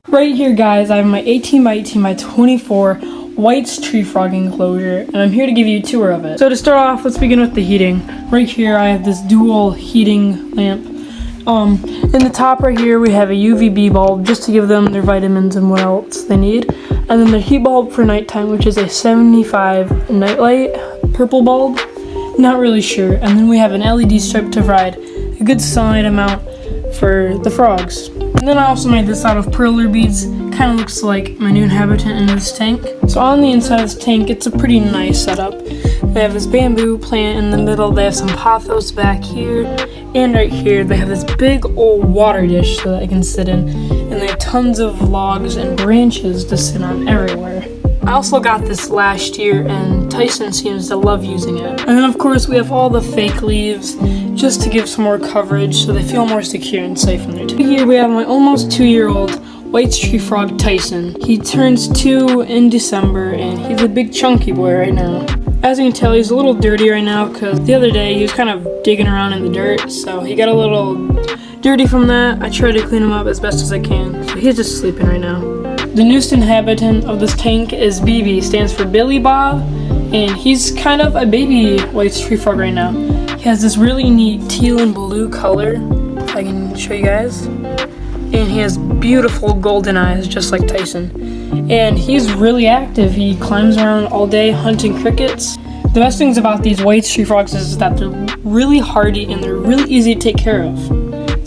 Right here, guys, I have my 18 by 18 by 24 White's tree frog enclosure, and I'm here to give you a tour of it. So to start off, let's begin with the heating. Right here, I have this dual heating lamp. In the top right here, we have a UVB bulb just to give them their vitamins and what else they need. And then the heat bulb for nighttime, which is a 75 nightlight purple bulb. Not really sure. And then we have an LED strip to provide a good sunlight amount for the frogs. And then I also made this out of perler beads. Kind of looks like my new inhabitant in this tank. So on the inside of this tank, it's a pretty nice setup. They have this bamboo plant in the middle. They have some pothos back here. And right here, they have this big old water dish so that I can sit in. And they have tons of logs and branches to sit on everywhere. I also got this last year, and Tyson seems to love using it. And then of course we have all the fake leaves just to give some more coverage so they feel more secure and safe in their tank. Here we have my almost 2-year-old White's tree frog Tyson. He turns 2 in December, and he's a big chunky boy right now. As you can tell, he's a little dirty right now because the other day he was kind of digging around in the dirt, so he got a little dirty from that. I tried to clean him up as best as I can, so he's just sleeping right now. The newest inhabitant of this tank is BB, stands for Billy Bob, and he's kind of a baby White's tree frog right now. He has this really neat teal and blue color, if I can show you guys. And he has beautiful golden eyes, just like Tyson. And he's really active. He climbs around all day hunting crickets. The best things about these White's tree frogs is that they're really hardy and they're really easy to take care of.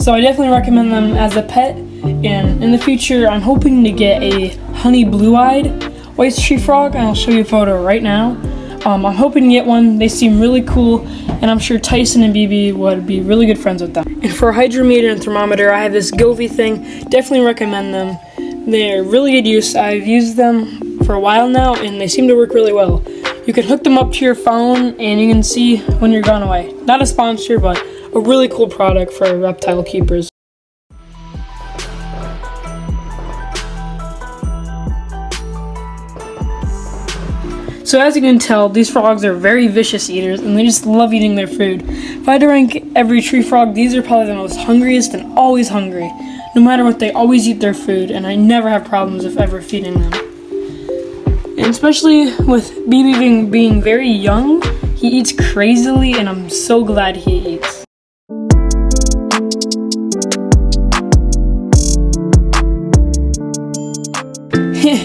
So I definitely recommend them as a pet. And in the future, I'm hoping to get a honey blue-eyed White's tree frog, and I'll show you a photo right now. I'm hoping to get one. They seem really cool, and I'm sure Tyson and BB would be really good friends with them. And for a hydrometer and thermometer, I have this Govee thing. Definitely recommend them. They're really good use. I've used them for a while now, and they seem to work really well. You can hook them up to your phone, and you can see when you're gone away. Not a sponsor, but a really cool product for reptile keepers. So as you can tell, these frogs are very vicious eaters, and they just love eating their food. If I had to rank every tree frog, these are probably the most hungriest and always hungry. No matter what, they always eat their food, and I never have problems with ever feeding them. And especially with BB being very young, he eats crazily, and I'm so glad he eats.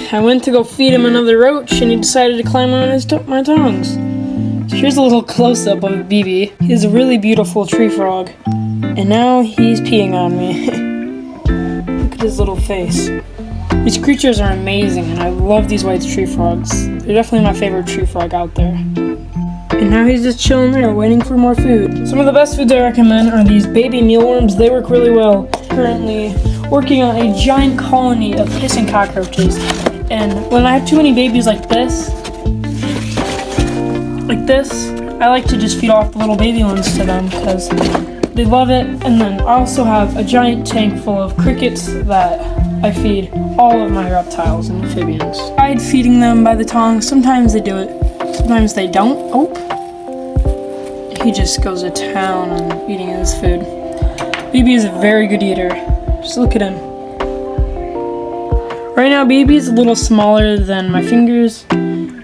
I went to go feed him another roach, and he decided to climb on my tongs. So here's a little close-up of BB. He's a really beautiful tree frog, and now he's peeing on me. Look at his little face. These creatures are amazing, and I love these White's tree frogs. They're definitely my favorite tree frog out there. And now he's just chilling there, waiting for more food. Some of the best foods I recommend are these baby mealworms. They work really well. Currently working on a giant colony of hissing cockroaches. And when I have too many babies like this, I like to just feed off the little baby ones to them because they love it. And then I also have a giant tank full of crickets that I feed all of my reptiles and amphibians. I tried feeding them by the tongs. Sometimes they do it, sometimes they don't. Oh, he just goes to town on eating his food. BB is a very good eater. Just look at him. Right now, BB is a little smaller than my fingers.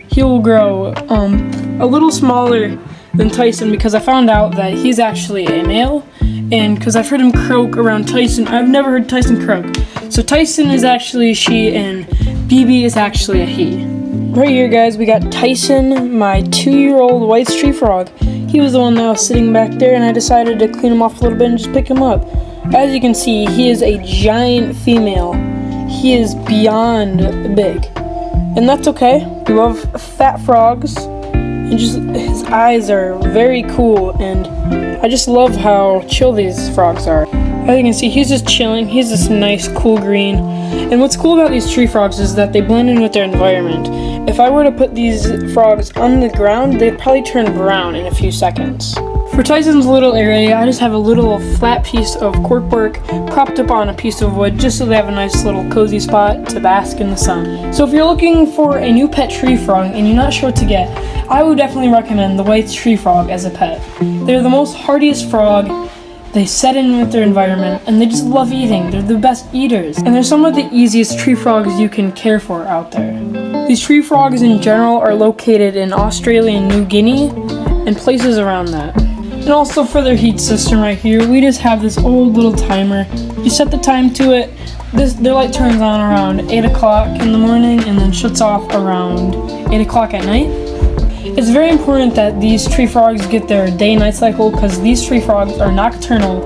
He will grow a little smaller than Tyson because I found out that he's actually a male, and because I've heard him croak around Tyson, I've never heard Tyson croak. So Tyson is actually a she, and BB is actually a he. Right here, guys, we got Tyson, my 2-year-old White's tree frog. He was the one that was sitting back there, and I decided to clean him off a little bit and just pick him up. As you can see, he is a giant female. He is beyond big, and that's okay. We love fat frogs, and just his eyes are very cool, and I just love how chill these frogs are. As you can see, he's just chilling. He's this nice cool green, and what's cool about these tree frogs is that they blend in with their environment. If I were to put these frogs on the ground, they'd probably turn brown in a few seconds. For Tyson's little area, I just have a little flat piece of corkwork propped up on a piece of wood just so they have a nice little cozy spot to bask in the sun. So if you're looking for a new pet tree frog and you're not sure what to get, I would definitely recommend the White's tree frog as a pet. They're the most hardiest frog, They set in with their environment and they just love eating. They're the best eaters. And they're some of the easiest tree frogs you can care for out there. These tree frogs in general are located in Australia and New Guinea and places around that. And also for their heat system right here, we just have this old little timer. You set the time to it. Their light turns on around 8 o'clock in the morning and then shuts off around 8 o'clock at night. It's very important that these tree frogs get their day-night cycle because these tree frogs are nocturnal.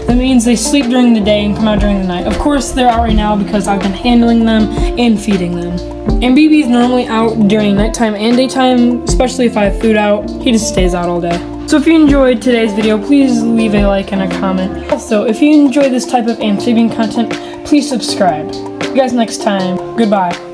That means they sleep during the day and come out during the night. Of course, they're out right now because I've been handling them and feeding them. And BB's normally out during nighttime and daytime, especially if I have food out. He just stays out all day. So if you enjoyed today's video, please leave a like and a comment. Also, if you enjoy this type of amphibian content, please subscribe. See you guys next time. Goodbye.